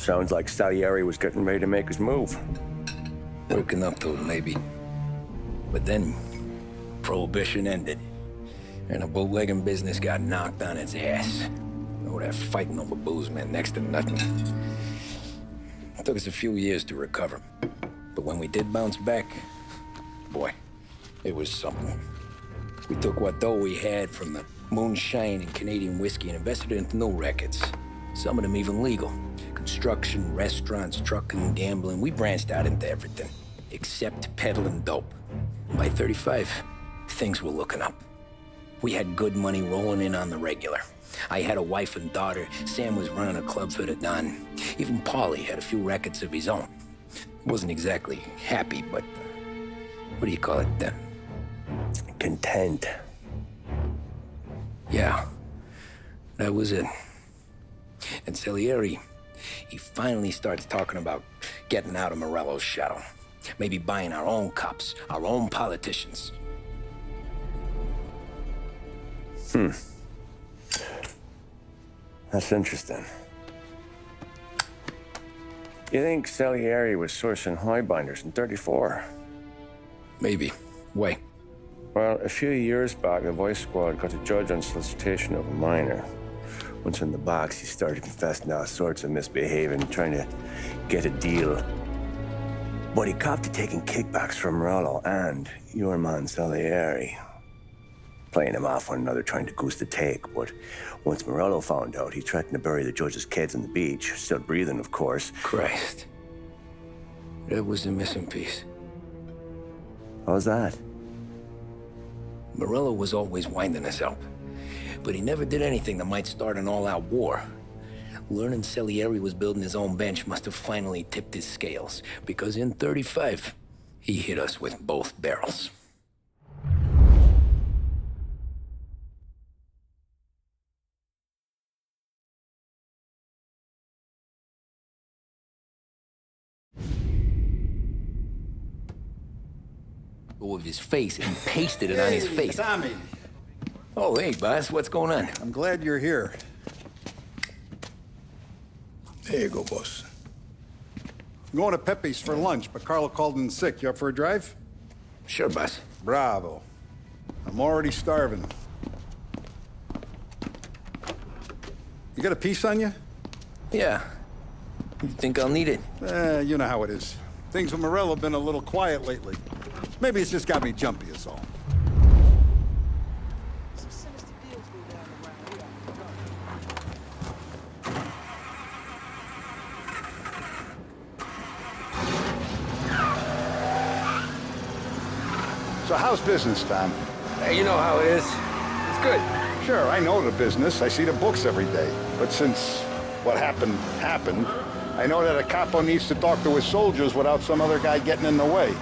Sounds like Salieri was getting ready to make his move. Working up to it, maybe. But then, Prohibition ended, and the bootlegging business got knocked on its ass. Oh, that fighting over booze meant next to nothing. It took us a few years to recover. But when we did bounce back, boy, it was something. We took what dough we had from the moonshine and Canadian whiskey and invested it into new rackets. Some of them even legal. Construction, restaurants, trucking, gambling. We branched out into everything, except peddling dope. And by 35, things were looking up. We had good money rolling in on the regular. I had a wife and daughter. Sam was running a club for the Don. Even Paulie had a few rackets of his own. He wasn't exactly happy, but what do you call it? Content. Yeah, that was it. And Salieri, he finally starts talking about getting out of Morello's shadow. Maybe buying our own cops, our own politicians. That's interesting. You think Salieri was sourcing highbinders in 34? Maybe. Why? Well, a few years back, the Vice Squad got a judge on solicitation of a minor. Once in the box, he started confessing all sorts of misbehaving, trying to get a deal. But he copped to taking kickbacks from Morello and your man Salieri. Playing him off one another, trying to goose the take. But once Morello found out, he threatened to bury the judge's kids on the beach. Still breathing, of course. Christ. That was the missing piece. How's that? Morello was always winding us up. But he never did anything that might start an all-out war. Learning Salieri was building his own bench must have finally tipped his scales. Because in 35, he hit us with both barrels. Of his face and pasted it on his face. Tommy. Oh, hey, boss, what's going on? I'm glad you're here. There you go, boss. I'm going to Pepe's for lunch, but Carlo called in sick. You up for a drive? Sure, boss. Bravo. I'm already starving. You got a piece on you? Yeah. You think I'll need it? You know how it is. Things with Morello have been a little quiet lately. Maybe it's just got me jumpy is all. So how's business, Tom? Hey, you know how it is. It's good. Sure, I know the business. I see the books every day. But since what happened, I know that a capo needs to talk to his soldiers without some other guy getting in the way.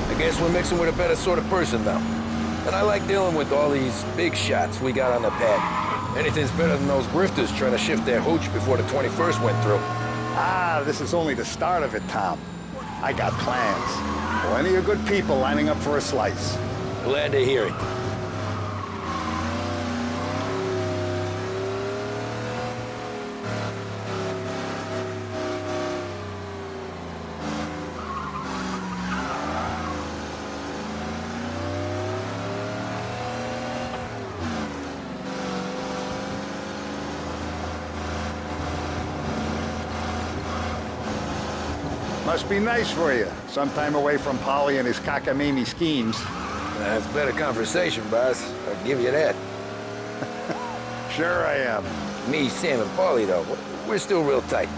I guess we're mixing with a better sort of person now. And I like dealing with all these big shots we got on the pad. Anything's better than those grifters trying to shift their hooch before the 21st went through. Ah, this is only the start of it, Tom. I got plans. Plenty of good people lining up for a slice. Glad to hear it. Must be nice for you. Sometime away from Polly and his cockamamie schemes. That's better conversation, boss. I'll give you that. Sure I am. Me, Sam, and Paulie, though, we're still real tight.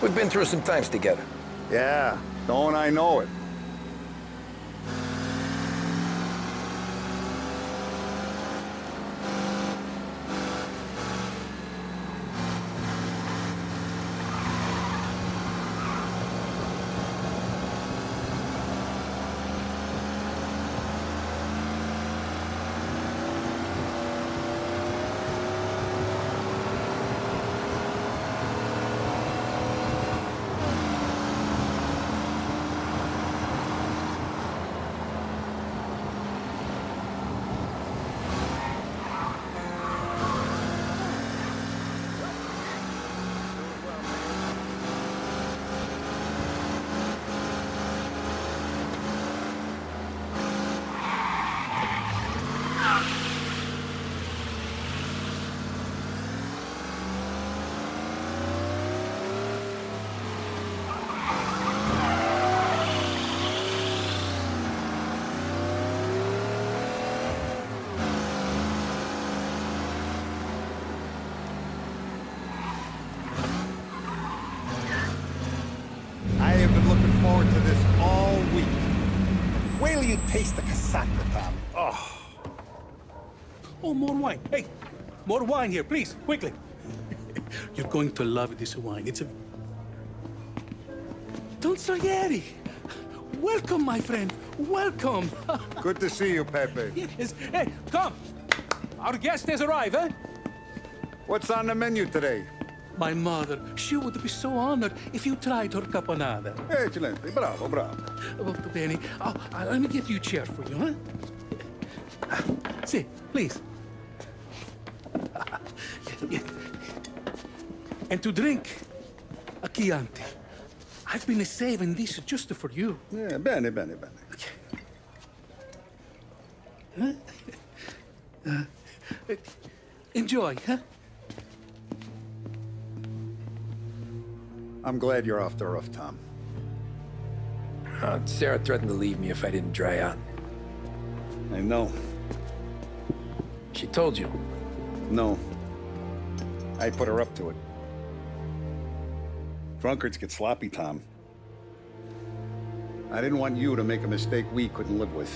We've been through some times together. Yeah, don't I know it. been looking forward to this all week. Wait till you taste the casaca, Tom. Oh. Oh, more wine. Hey, more wine here, please, quickly. You're going to love this wine. It's a... Don Salieri! Welcome, my friend. Welcome. Good to see you, Pepe. Yes. Hey, come. Our guest has arrived, eh? What's on the menu today? My mother, she would be so honored if you tried her caponata. Excellent. Bravo, bravo. Molto bene. Oh, let me get you a chair for you, huh? Sit, please. And to drink, a Chianti. I've been saving this just for you. Yeah, bene, bene, bene. Enjoy, huh? I'm glad you're off the roof, Tom. Sarah threatened to leave me if I didn't dry out. I know. She told you. No. I put her up to it. Drunkards get sloppy, Tom. I didn't want you to make a mistake we couldn't live with.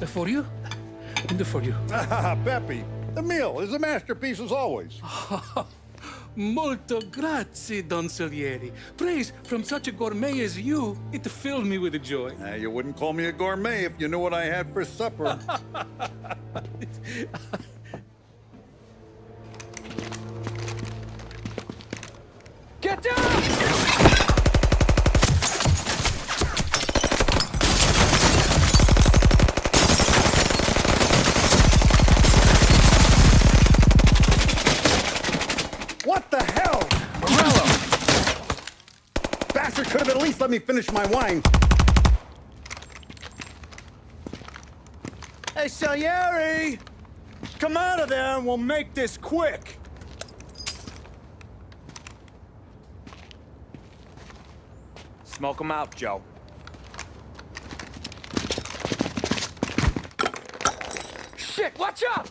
For you? And for you. Pepe, the meal is a masterpiece as always. Molto grazie, Don Salieri. Praise from such a gourmet as you, it filled me with joy. You wouldn't call me a gourmet if you knew what I had for supper. Get down! What the hell? Morello! Bastard could have at least let me finish my wine. Hey, Salieri! Come out of there and we'll make this quick. Smoke 'em out, Joe. Shit, watch out!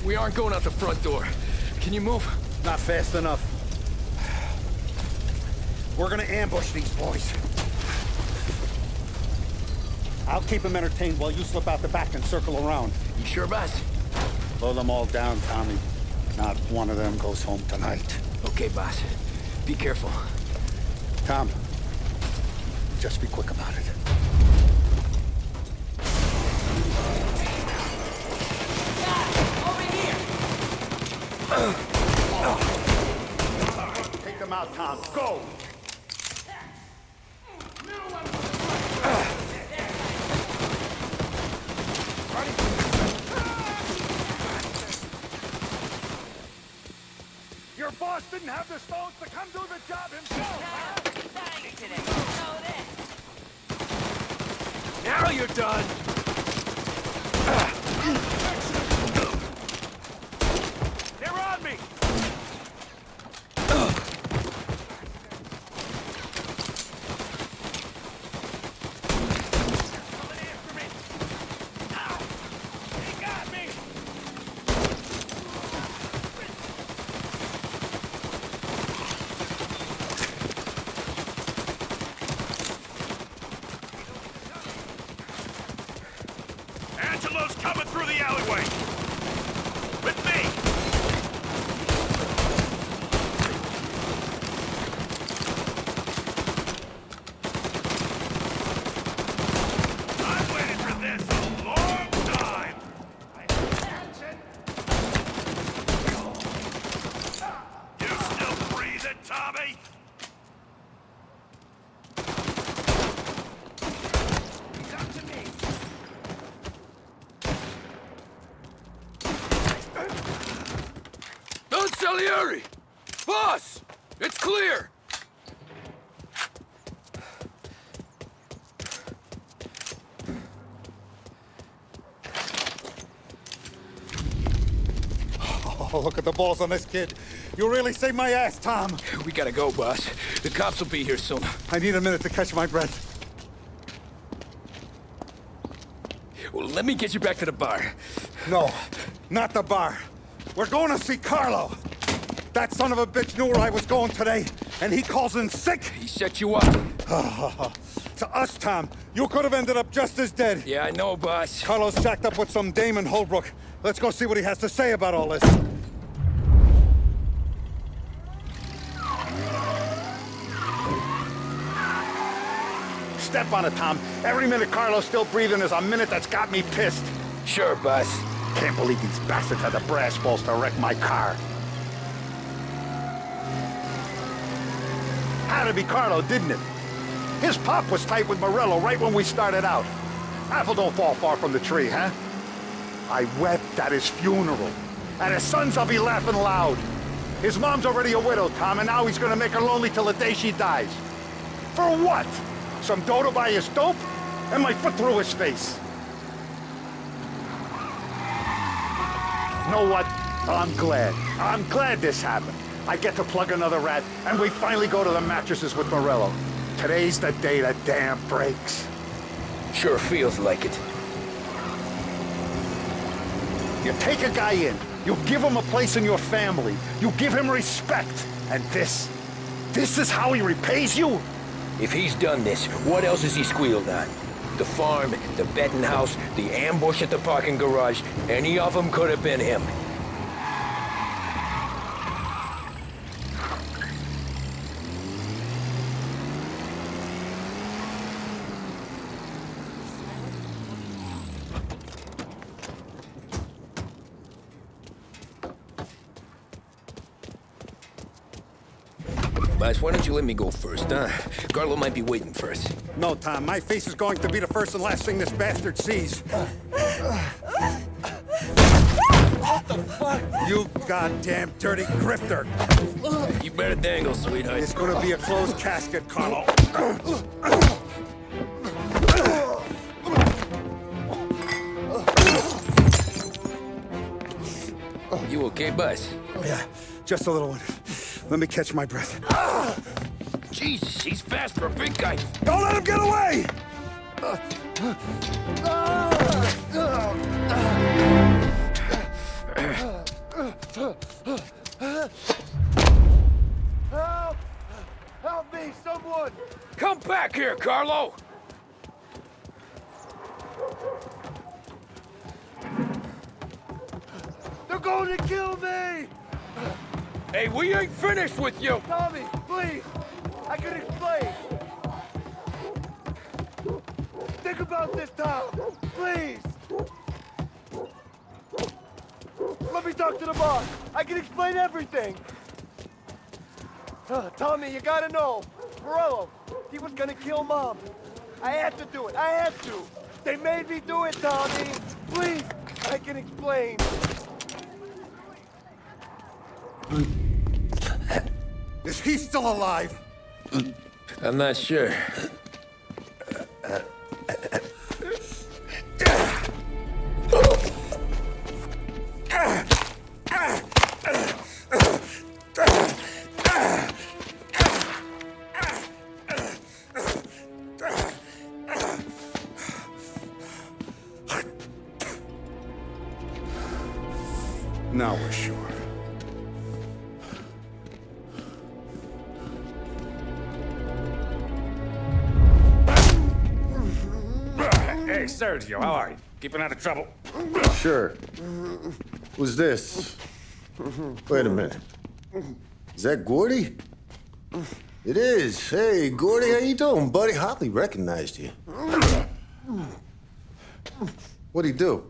We aren't going out the front door. Can you move? Not fast enough. We're gonna ambush these boys. I'll keep them entertained while you slip out the back and circle around. You sure, boss? Blow them all down, Tommy. Not one of them goes home tonight. Okay, boss. Be careful. Tom, just be quick about it. Take them out, Tom. Go! Your boss didn't have the stones to come do the job himself, huh? Now you're done! They're on me! Coming after me! Ow! They got me! Angelo's coming through the alleyway! With me! I've waited for this a long time! You still breathing, Tommy? He's up to me! Don Salieri! Boss! It's clear! Oh, look at the balls on this kid. You really saved my ass, Tom. We gotta go, boss. The cops will be here soon. I need a minute to catch my breath. Well, let me get you back to the bar. No, not the bar. We're going to see Carlo. That son of a bitch knew where I was going today, and he calls in sick. He set you up. To us, Tom, you could have ended up just as dead. Yeah, I know, boss. Carlo's jacked up with some dame in Holbrook. Let's go see what he has to say about all this. Step on it, Tom. Every minute Carlo's still breathing is a minute that's got me pissed. Sure, boss. Can't believe these bastards had the brass balls to wreck my car. Had to be Carlo, didn't it? His pop was tight with Morello right when we started out. Apple don't fall far from the tree, huh? I wept at his funeral. At his son's, I'll be laughing loud. His mom's already a widow, Tom, and now he's gonna make her lonely till the day she dies. For what? Some dough to buy his dope? And my foot through his face. You know what? I'm glad. I'm glad this happened. I get to plug another rat, and we finally go to the mattresses with Morello. Today's the day the dam breaks. Sure feels like it. You take a guy in, you give him a place in your family, you give him respect, and this is how he repays you? If he's done this, what else has he squealed on? The farm, the betting house, the ambush at the parking garage, any of them could have been him. Boss, why don't you let me go first, huh? Carlo might be waiting for us. No, Tom, my face is going to be the first and last thing this bastard sees. What the fuck? You goddamn dirty grifter. You better dangle, sweetheart. It's gonna be a closed casket, Carlo. You okay, boss? Yeah, just a little one. Let me catch my breath. Jesus, he's fast for a big guy. Don't let him get away! Help! Help me, someone! Come back here, Carlo! They're going to kill me! Hey, we ain't finished with you! Tommy, please! I can explain! Think about this, Tom! Please! Let me talk to the boss! I can explain everything! Tommy, you gotta know! Morello, he was gonna kill Mom! I had to do it! I had to! They made me do it, Tommy! Please! I can explain! Is he still alive? I'm not sure. Now we're sure. Hey, Sergio, how are you? Keeping out of trouble? Sure. Who's this? Wait a minute. Is that Gordy? It is. Hey, Gordy, how you doing, buddy? Hardly recognized you. What'd he do?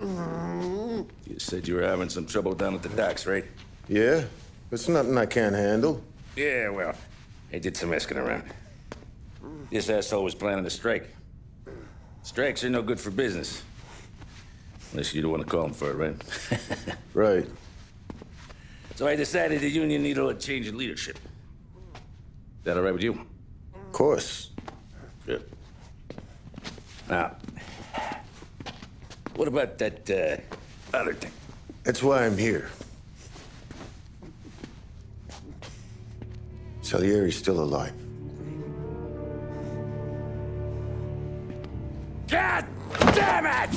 You said you were having some trouble down at the docks, right? Yeah? It's nothing I can't handle. Yeah, well, I did some asking around. This asshole was planning a strike. Strikes are no good for business. Unless you don't want to call him for it, right? Right. So I decided the union needed a change in leadership. That all right with you? Of course. Good. Now, what about that other thing? That's why I'm here. Salieri's still alive. God damn it!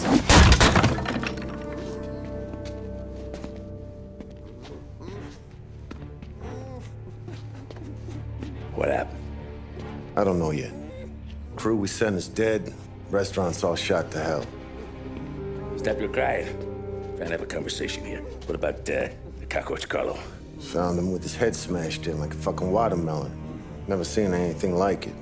What happened? I don't know yet. Crew we sent is dead. Restaurant's all shot to hell. Stop your crying. Trying to have a conversation here. What about the cockroach Carlo? Found him with his head smashed in like a fucking watermelon. Never seen anything like it.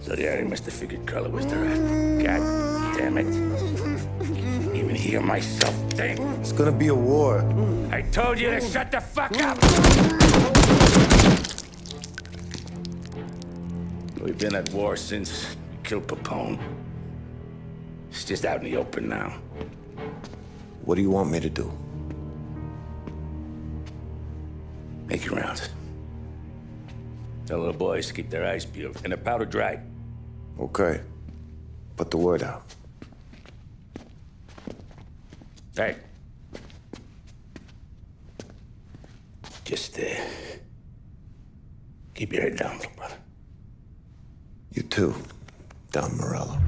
So the area must have figured Carlo was the rat. God damn it. Can't even hear myself think. It's gonna be a war. I told you to shut the fuck up! We've been at war since we killed Capone. It's just out in the open now. What do you want me to do? Make your rounds. Tell little boys to keep their eyes peeled and their powder dry. Okay. Put the word out. Hey. Just, keep your head down, little brother. You too, Don Morello.